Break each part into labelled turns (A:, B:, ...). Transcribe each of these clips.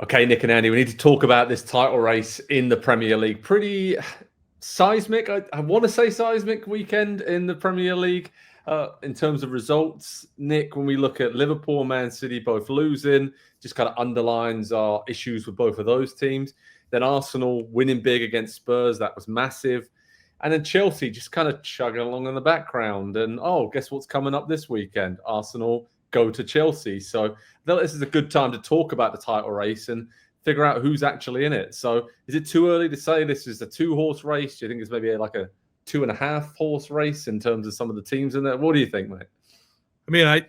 A: Okay, Nick and Andy, we need to talk about this title race in the Premier League. Pretty seismic, I want to say seismic weekend in the Premier League in terms of results. Nick, when we look at Liverpool and Man City both losing, just kind of underlines our issues with both of those teams. Then Arsenal winning big against Spurs, that was massive. And then Chelsea just kind of chugging along in the background. And guess what's coming up this weekend? Arsenal go to Chelsea. So this is a good time to talk about the title race and figure out who's actually in it. So is it too early to say this is a 2-horse race? Do you think it's maybe like a 2.5-horse race in terms of some of the teams in there? What do you think, mate?
B: I mean, I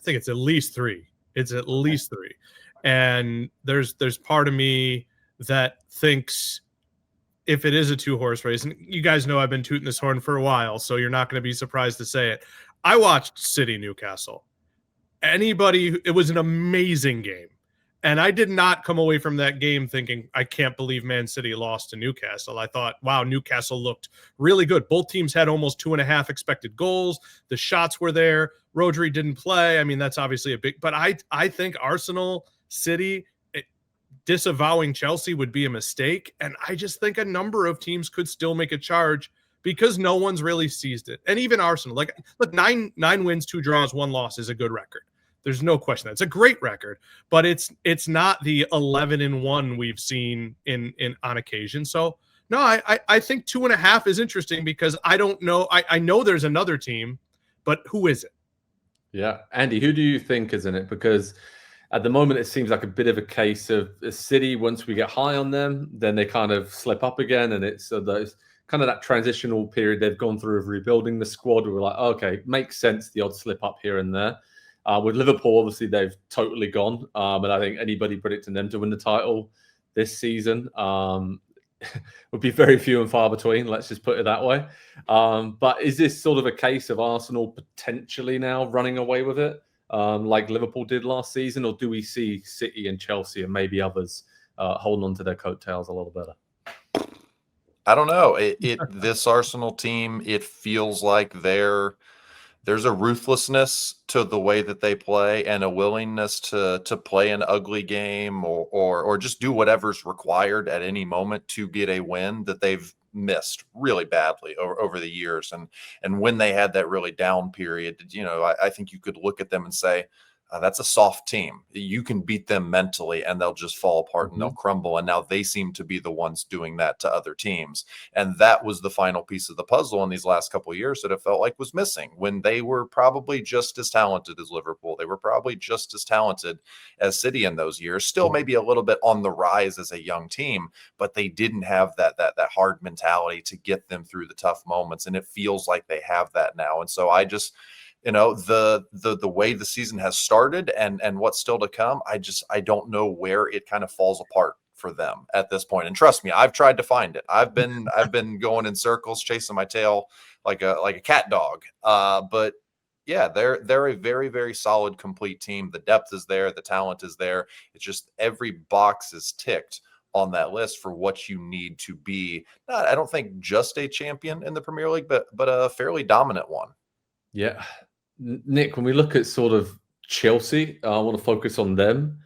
B: think it's at least 3. It's at least 3. And there's part of me that thinks if it is a 2-horse race, and you guys know I've been tooting this horn for a while, so you're not going to be surprised to say it. I watched City Newcastle. It was an amazing game. And I did not come away from that game thinking, I can't believe Man City lost to Newcastle. I thought, wow, Newcastle looked really good. Both teams had almost 2.5 expected goals. The shots were there. Rodri didn't play. I mean, that's obviously a big, but I think Arsenal, City, disavowing Chelsea would be a mistake. And I just think a number of teams could still make a charge because no one's really seized it. And even Arsenal, look, 9 wins, 2 draws, 1 loss is a good record. There's no question. That's a great record, but it's not the 11-1 we've seen in on occasion. So no, I think 2.5 is interesting because I don't know. I know there's another team, but who is it?
A: Yeah, Andy, who do you think is in it? Because at the moment, it seems like a bit of a case of a City. Once we get high on them, then they kind of slip up again, and it's those kind of that transitional period they've gone through of rebuilding the squad. We're like, okay, makes sense, the odd slip up here and there. With Liverpool, obviously, they've totally gone. And I think anybody predicting them to win the title this season would be very few and far between. Let's just put it that way. But is this sort of a case of Arsenal potentially now running away with it, like Liverpool did last season? Or do we see City and Chelsea and maybe others holding on to their coattails a little better?
C: I don't know. This Arsenal team, it feels like there's a ruthlessness to the way that they play and a willingness to play an ugly game or just do whatever's required at any moment to get a win that they've missed really badly over the years. And when they had that really down period, I think you could look at them and say, that's a soft team. You can beat them mentally and they'll just fall apart and they'll crumble. And now they seem to be the ones doing that to other teams. And that was the final piece of the puzzle in these last couple of years that it felt like was missing when they were probably just as talented as Liverpool. They were probably just as talented as City in those years, still maybe a little bit on the rise as a young team, but they didn't have that hard mentality to get them through the tough moments. And it feels like they have that now. And so I just, the way the season has started and what's still to come, I don't know where it kind of falls apart for them at this point. And trust me, I've tried to find it. I've been going in circles, chasing my tail like a cat dog. But yeah, they're a very, very solid, complete team. The depth is there, the talent is there. It's just every box is ticked on that list for what you need to be. I don't think just a champion in the Premier League, but a fairly dominant one.
A: Yeah. Nick, when we look at sort of Chelsea, I want to focus on them.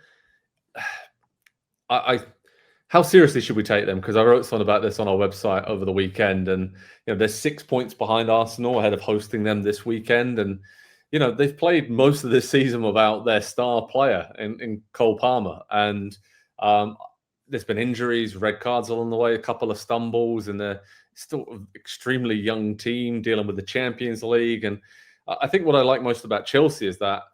A: How seriously should we take them? Because I wrote something about this on our website over the weekend, and they're 6 points behind Arsenal ahead of hosting them this weekend, and they've played most of this season without their star player in Cole Palmer, and there's been injuries, red cards along the way, a couple of stumbles, and they're still an extremely young team dealing with the Champions League. And I think what I like most about Chelsea is that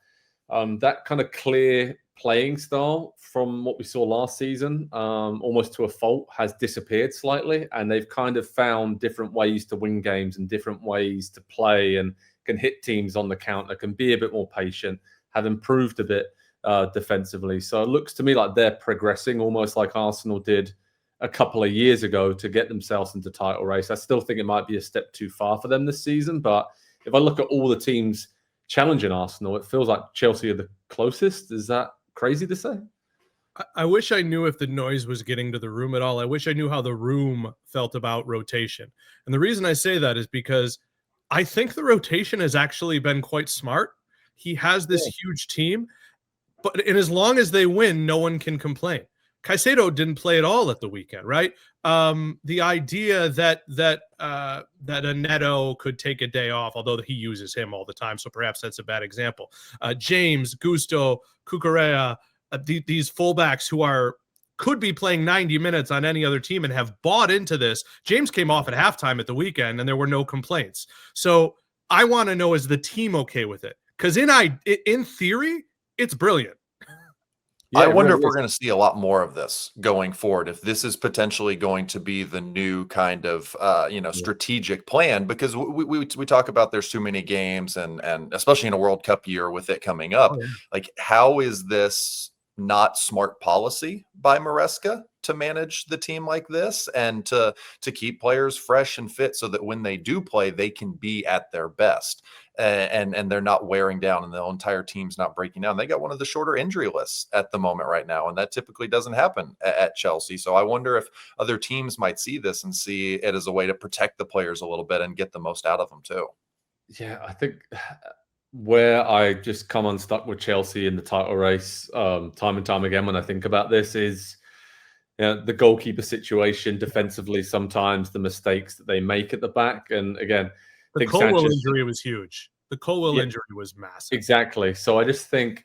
A: that kind of clear playing style from what we saw last season, almost to a fault, has disappeared slightly. And they've kind of found different ways to win games and different ways to play and can hit teams on the counter, can be a bit more patient, have improved a bit defensively. So it looks to me like they're progressing almost like Arsenal did a couple of years ago to get themselves into title race. I still think it might be a step too far for them this season, but if I look at all the teams challenging Arsenal, it feels like Chelsea are the closest. Is that crazy to say?
B: I wish I knew if the noise was getting to the room at all. I wish I knew how the room felt about rotation. And the reason I say that is because I think the rotation has actually been quite smart. He has this huge team. and as long as they win, no one can complain. Caicedo didn't play at all at the weekend, right? The idea that a Neto could take a day off, although he uses him all the time, so perhaps that's a bad example. James, Gusto, Cucurella, these fullbacks who could be playing 90 minutes on any other team and have bought into this. James came off at halftime at the weekend, and there were no complaints. So I want to know, is the team okay with it? Because in theory, it's brilliant.
C: Yeah, I wonder if we're going to see a lot more of this going forward, if this is potentially going to be the new kind of, strategic plan, because we talk about there's too many games and especially in a World Cup year with it coming up, like how is this not smart policy by Maresca to manage the team like this and to keep players fresh and fit so that when they do play, they can be at their best. And they're not wearing down and the entire team's not breaking down. They got one of the shorter injury lists at the moment right now, and that typically doesn't happen at Chelsea. So I wonder if other teams might see this and see it as a way to protect the players a little bit and get the most out of them too.
A: Yeah, I think where I just come unstuck with Chelsea in the title race time and time again when I think about this is the goalkeeper situation defensively, sometimes the mistakes that they make at the back. And again,
B: the Colwell injury was huge. The Colwell injury was massive.
A: Exactly. So I just think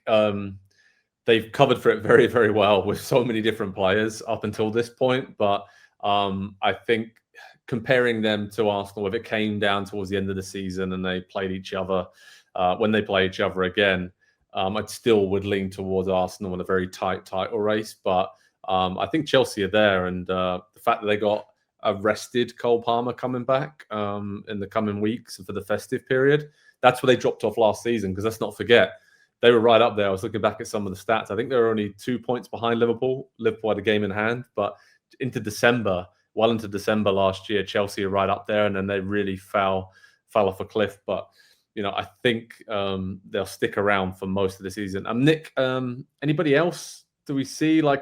A: they've covered for it very, very well with so many different players up until this point. But I think comparing them to Arsenal, if it came down towards the end of the season and they played each other, when they play each other again, I still would lean towards Arsenal in a very tight title race. But I think Chelsea are there. And the fact that they got a rested Cole Palmer coming back in the coming weeks for the festive period, that's where they dropped off last season, because let's not forget, they were right up there. I was looking back at some of the stats. I think they were only 2 points behind Liverpool. Liverpool had a game in hand, but into December last year, Chelsea are right up there, and then they really fell off a cliff. But I think they'll stick around for most of the season. Nick, anybody else? Do we see I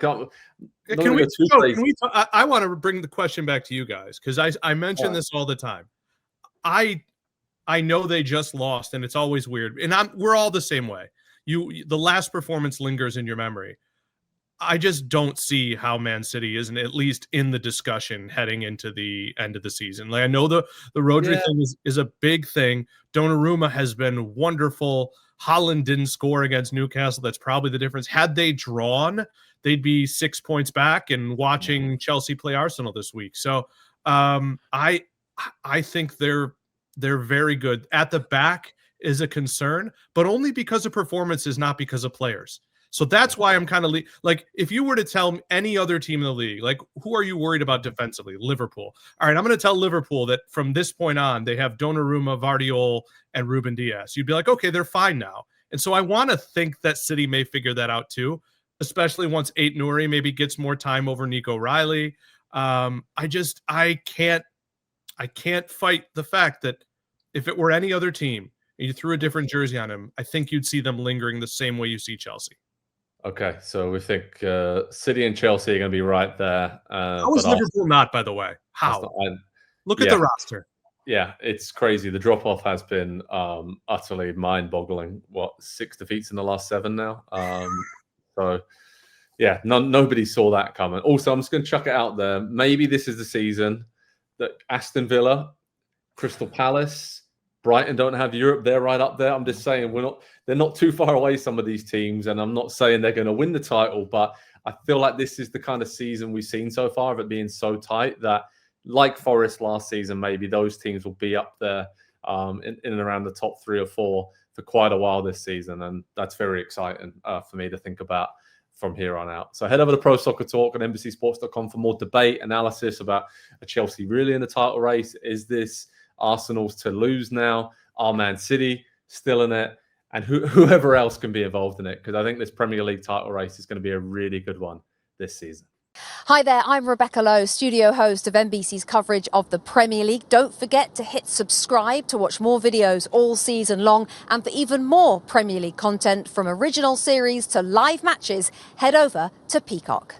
B: want to bring the question back to you guys, because I mention this all the time. I know they just lost, and it's always weird, and we're all the same way. The last performance lingers in your memory. I just don't see how Man City isn't at least in the discussion heading into the end of the season. I know the Rodri thing is a big thing. Donnarumma has been wonderful. Haaland didn't score against Newcastle. That's probably the difference. Had they drawn, they'd be 6 points back and watching Chelsea play Arsenal this week. So I think they're very good. At the back is a concern, but only because of performances, not because of players. So that's why I'm kind of if you were to tell any other team in the league, who are you worried about defensively? Liverpool. All right, I'm going to tell Liverpool that from this point on, they have Donnarumma, Vardiol, and Ruben Dias. You'd be like, okay, they're fine now. And so I want to think that City may figure that out too, especially once Ait-Nouri maybe gets more time over Nico Riley. I can't fight the fact that if it were any other team and you threw a different jersey on him, I think you'd see them lingering the same way you see Chelsea.
A: Okay, so we think City and Chelsea are going to be right there.
B: How is Liverpool not, by the way? How? Look at the roster.
A: Yeah, it's crazy. The drop-off has been utterly mind-boggling. 6 defeats in the last 7 now? So, yeah, nobody saw that coming. Also, I'm just going to chuck it out there. Maybe this is the season that Aston Villa, Crystal Palace, Brighton don't have Europe. They're right up there. I'm just saying they're not too far away, some of these teams, and I'm not saying they're going to win the title, but I feel like this is the kind of season we've seen so far of it being so tight that, like Forest last season, maybe those teams will be up there in and around the top 3 or 4 for quite a while this season, and that's very exciting for me to think about from here on out. So head over to Pro Soccer Talk on NBCSports.com for more debate, analysis about Chelsea really in the title race. Is this Arsenal's to lose now? Are Man City still in it? And whoever else can be involved in it, because I think this Premier League title race is going to be a really good one this season.
D: Hi there, I'm Rebecca Lowe, studio host of NBC's coverage of the Premier League. Don't forget to hit subscribe to watch more videos all season long. And for even more Premier League content, from original series to live matches, head over to Peacock.